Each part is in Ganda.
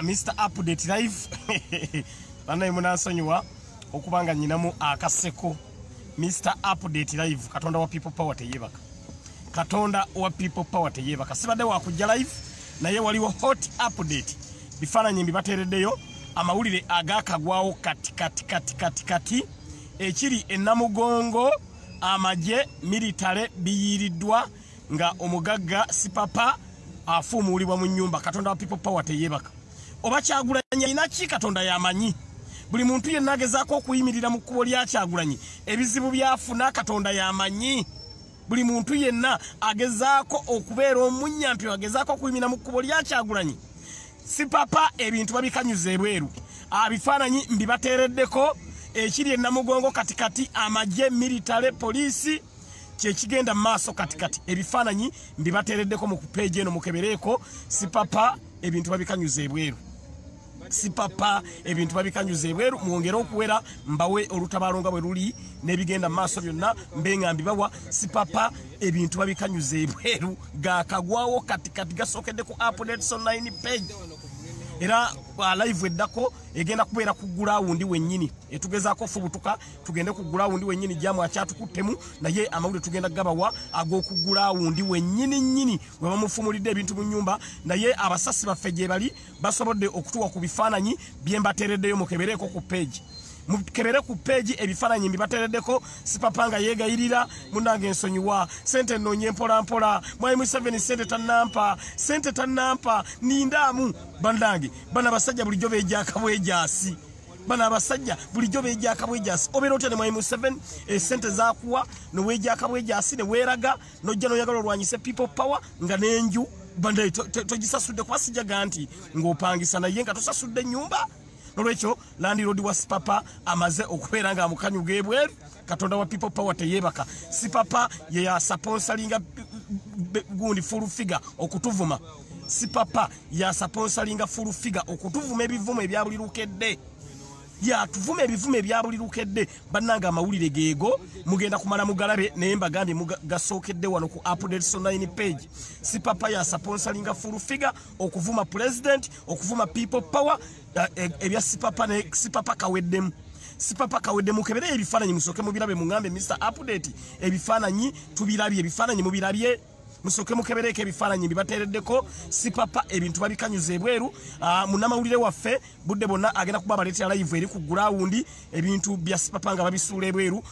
Mr. Update Live bana munasonyiwa okubanga nyinamu akaseko Mr. Update Live katonda wa people power teyebaka katonda wa people power teyebaka sibadde wa kujja live naye waliwo hot update bifananyi mbibatereddeyo amawulire agakagwawo kati ekiri enamugongo amaje military biyiriddwa nga Omugaga Sipapa afumuulibwa mu nyumba katonda wa people power teyebaka oba Kyagulanyi inaki katonda yamanyi buli muntu yenna agezaako okuyimirira mu kkubo lya Kyagulanyi ebizibu byafuna katonda yamanyi buli muntu yenna agezaako okubeera omunyampi agezaako okuyimira mu kkubo lya Kyagulanyi Sipapa ebintu babikanyuza ebweru abifaananyi mbibateereddeko ekiri enamugongo katikati amaje military police kyekigenda maaso katikati ebifaananyi mbibateereddeko mu page eno mukebereeko Sipapa ebintu babikanyuza ebweru Sipapa ebintu babikanyuza ebweru mwongera okuwera mbawe olutabaalo nga bwe luli n'ebigenda maaso byonna mbenga mbibawa Sipapa ebintu babikanyuza ebweru gakagwawo katikati gasookedde ku updates online page era live eddako egenda kubeera ku ground wennyini etugezaako fubutuka tugende ku ground wennyini jamu akyatukuttemu naye amawulire tugenda gabawa ag'oku ground wennyini nnyini we bamufumulidde ebintu mu nyumba naye abasasi baffe gye bali basobodde okutuwa ku bifaananyi bye mbateereddeyo mukebereeko ku page mukebere ku page ebifaananyi mbibateereddeko Sipapa nga yeegayirira munnange ensonyiwa sente nnoonye mpola mwai mu 7 sente tannampa nindaamu bannange bana basajja bulijjo beejjaaka bwejaasi bana abasajja bulijjo beejjaaka bwejaasi obeera otya ne mwai mu 7 sente zaakuwa noweejjaaka bwejaasi ne weeraga nojja noyagala olwanyise people power nga n'enju bandaye togisasudde kuba sijaga nti ng'opangisa naye nga tosasudde ennyumba nolwekyo landlord wa Sipapa amaze okubeera nga amukanyuga ebweru katonda wa people power teyebaka Sipapa ye yasponsoringa gundi full figure okutuvuma Sipapa yasponsoringa full figure okutuvuma ebivumo ebya buli lukedde tuvuma ebivumo ebya buli lukedde bannanga amawulire geego mugenda kumala mugalabe naye mbagambye gasookedde wano ku updates online page Sipapa yasponsoringa full figure okuvuma president okuvuma people power ebya Sipapa kaweddemu kebere ebifaananyi musooke mubirabe mungambe Mr. Update ebifaananyi tubirabye ebifaananyi mubirabye musoke mukebereke ebifaananyi bibateereddeko Sipapa ebintu babikanyuza ebweru munnamawulire waffe budde bonna agenda kuba baleetera live eri ku ground ebintu bya Sipapa nga babisuula ebweru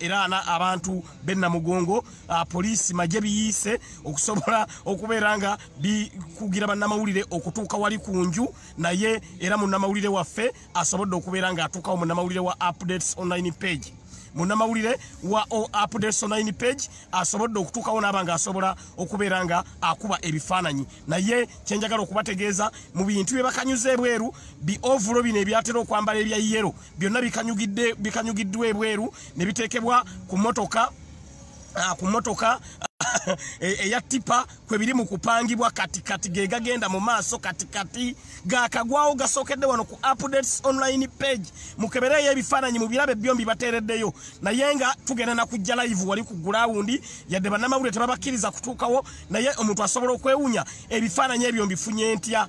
era abantu bennamugongo poliisi maje biyiise okusobola okubeera nga bikugira bannamawulire okutuuka wali ku nju naye era munnamawulire waffe asobodde okubeera nga atuukawo munnamawulire wa updates online page munnamawulire wa updates online page asobodde okutuukawo n'abanga asobola okubeera nga akuba ebifaananyi naye kyenjagala okubategeeza mu bintu bye bakanyuza ebweru bi ovulo bino ebyatera okwambala ebya yero byonna bikanyugiddwa ebweru ne biteekebwa ku motoka eya tipa kwe biri mu kupangibwa katikati ge gagenda mu maaso katikati gakagwawo gasookedde wano ku updates online page mukebereyo ebifaananyi mu birabe byombi bateereddeyo naye nga tugenda na kujja live wali ku ground yadde bannamawulire tebabakkiriza kutuukawo naye omuntu asobola okwewunya ebifaananyi ebyo mbifunye ntya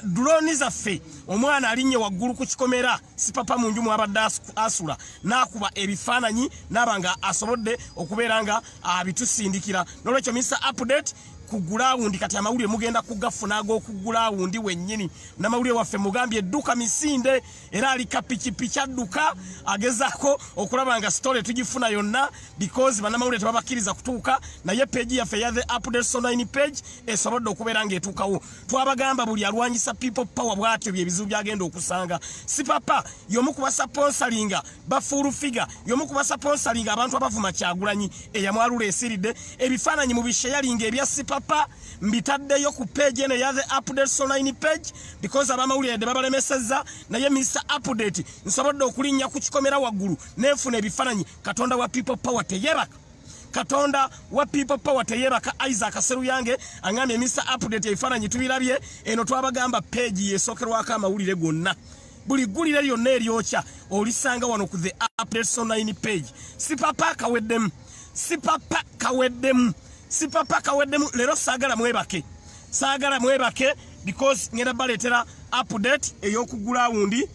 drone zaffe omwana alinnye waggulu ku kikomera Sipapa mu nju mwabadde asula n'akuba ebifaananyi n'abanga asobodde okubeera nga abitusindikira nolwekyo Mr. Update ku ground kati amawulire mugenda kugafuna ag'oku ground wennyini namawulire waffe mugambye edduka misinde era alika pikipiki adduka agezaako okulaba nga story tugifuna yonna because bannamawulire tebabakkiriza kutuuka naye page yaffe ya the updates online page esobodde okubeera ng'etuukawo twabagamba buli alwanyisa people power bwatyo byebizibu byagenda okusanga Sipapa y'omu kuba sponsoringa bafuulu figure y'omu kuba sponsoringa abantu abavuma Kyagulanyi eyamwalula esiridde ebifaananyi mu bishayalinga ebya Sipapa mbitaddeyo ku page eno ya the updates online page because abamawulire de babalemesezza naye Mr. Update nsobodde okulinnya ku kikomera waggulu neefuna ebifaananyi katonda wa people power teyebaka katonda wa people power teyebaka Isaac Seru yange angambye Mr. Update ebifaananyi tubirabye eno twabagamba page yesookerwako amawulire gonna buli ggulire lyonna eryokya olisanga wano ku the updates online page Sipapa kaweddemu lero saagala mwebake because ngenda baletera update ey'okugula wundi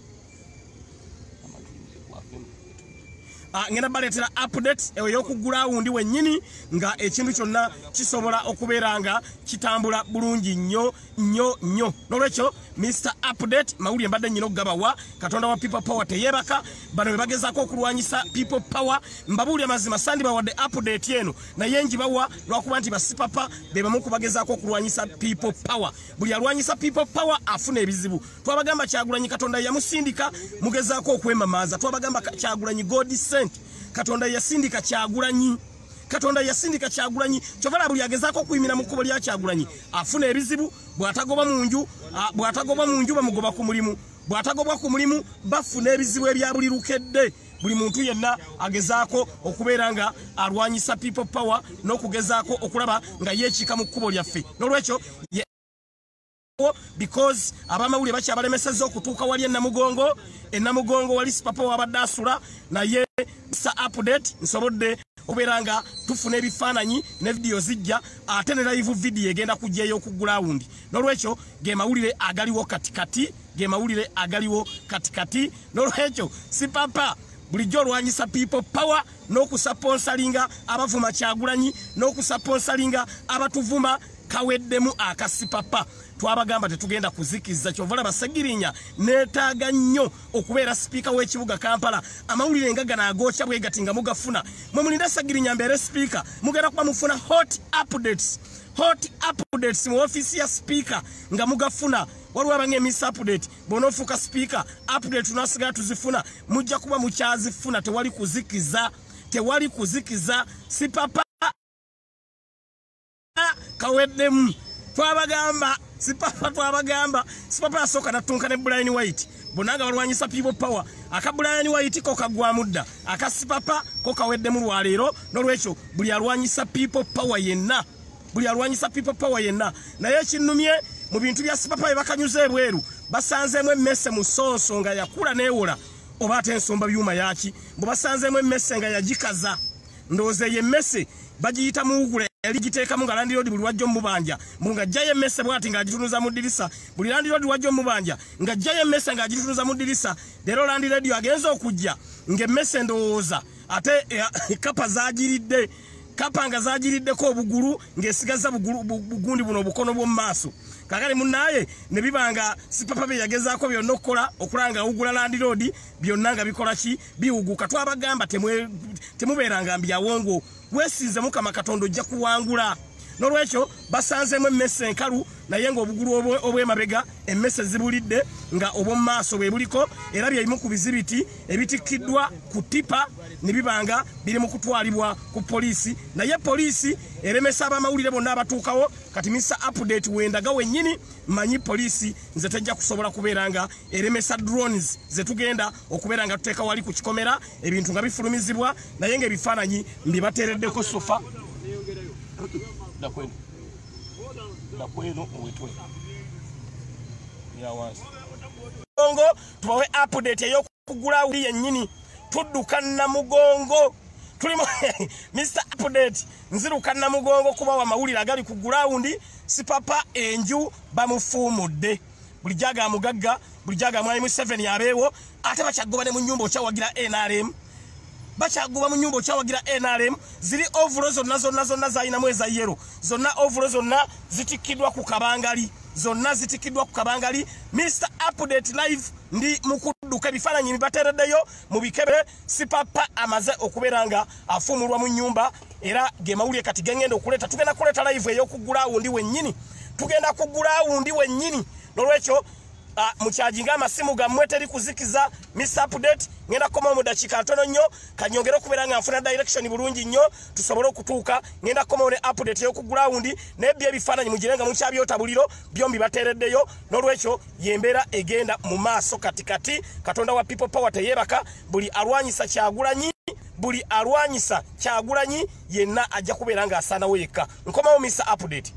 ngenda baletera update ey'okugula wundi wennyini nga ekintu kyonna kisobola okubeera nga kitambula bulungi nnyo n'olwekyo Mr. Update mawulire mbadde nnyina okugabawa Katonda wa People Power teyeebaka bano be bagezaako okulwanyisa People Power mbabuulira mazima sandi bawadde update eno naye njibawa lwakuba nti Sipapa be bamu ku bagezaako okulwanyisa People Power buli alwanyisa People Power afuna ebizibu twabagamba Kyagulanyi Katonda yamusindika mugezaako okwemamaaza twabagamba Kyagulanyi God sent Katonda yasindika Kyagulanyi Katonda yasindika Kyagulanyi kyovala buli agezaako okuyimira mu kkubo lya Kyagulanyi afuna ebizibu bw'atagoba mu nju bamugoba ku mulimu bw'atagobwa ku mulimu bafuna ebizibu ebya buli lukedde buli muntu yenna agezaako okubeera nga alwanyisa People Power n'okugezaako okulaba nga yeekika mu kkubo lyaffe n'olwekyo because abamawulire bakyabalemesezza okutuuka wali enamugongo wali Sipapa wabadde asula naye Mr. Update nsobodde obeera nga tufuna ebifaananyi ne vidiyo zijja ate ne live video egenda kujjayo okugula wundi n'olwekyo ge mawulire agaliwo katikati n'olwekyo Sipapa bulijjo olwanyisa People Power n'okusaponsalinga abavuma Kyagulanyi n'okusaponsalinga abatuvuma kaweddemu akasipapa twabagamba tetugenda kuzikiza kyovala basagirinya netaaga nnyo okubeera speaker w'ekibuga Kampala amawulire nga gana agoocha bwe gatinga mugafuna mwe mulinda sagirinya mbere speaker mugenda kuba mufuna hot updates mu office ya speaker nga mugafuna waliwo abange Miss Update bonofuka speaker update tunasigala tuzifuna mujja kuba mukyazifuna tewali kuzikiza Sipapa kaweddemu twabagamba Sipapa asooka natunka ne Brian White bonanga balwanyisa People Power aka Brian White ko kagwa mudda aka Sipapa ko kaweddemu lwaleero n'olwekyo buli alwanyisa People Power yenna naye kinnumye mu bintu bya Sipapa bakanyuze ebweru basanzeemu emmese mu sonso nga yakula neewola oba ate ensomba byuma yaki bwe basanzeemu emmese nga yagikaza ndowooza ye emmese bagiyita muwugule yali giteekamu nga landiroodi buli wajja omubanja nga ajjayo emmese bw'ati ng'agitunuza mu ddirisa buli landiroodi wajja omubanja nga ajjayo emmese ng'agitunuza mu ddirisa leero landiroodi agenza okujja ng'emmese ndowooza ate kapa nga zagiriddeko obugulu ng'esigaza bugundi buno obukono bw'omu maaso kakale munnaye ne bibanga Sipapa be yagezaako byonna okukola okulanga awugula landiroodi byonna nga bikola ki biwuguka twabagamba temubeeranga mbyawongo weesinze Mukama Katonda ojja kuwangula n'olwekyo basanzeemu emmese enkalu naye ng'obugulu obw'emabega emmese zibulidde nga obw'omu maaso bwe buliko era byebimu ku bizibiti ebitikkiddwa ku tipa ne bibanga biri mu kutwalibwa ku poliisi naye poliisi eremesa abamawulire bonna abatuukawo kati Mr. Update wendaga wennyini manyi poliisi nze tejja kusobola kubeera nga eremesa drones ze tugenda okubeera nga tuteeka wali ku kikomera ebintu nga bifulumizibwa naye ng'ebifaananyi mbibateereddeko sofa tubawe update ey'okugula wuli yennyini tudduka Namugongo tulimu Mr. Update nziruka Namugongo kubawa amawulire agali ku gulawundi Sipapa enju bamufuumudde bulijjo aga Mugagga bulijjo aga Mwalimu 7 yabeewo ate bakyagoba ne mu nnyumba okyawagira NRM ziri ovulo zonna zalinamu eza yero zonna ovulo zonna zitikiddwa ku kabangali Mr. Update live ndi mukudduka ebifaananyi bibateereddeyo mu bikebe Sipapa amaze okubeera nga afuumulwa mu nnyumba era ge mawulire kati gengenda okuleeta tugenda kuleeta live ey'okugula wundi wennyini n'olwekyo mukyajinga amasimu gammwe teri kuzikiza Mr. Update ngenda koma mu dakiika ntono nnyo kanyongera okubeera nga nfuna direction bulungi nnyo tusobole okutuuka ngenda koma ne update y'okugula wundi n'ebyo ebifaananyi mugirenga mukyabyota buliro byombi bateereddeyo n'olwekyo yembeera egenda mu maaso katikati Katonda wa People Power teyeebaka buli alwanyisa Kyagulanyi yenna ajja kubeera nga asaanawo yekka nkomawo Mr. Update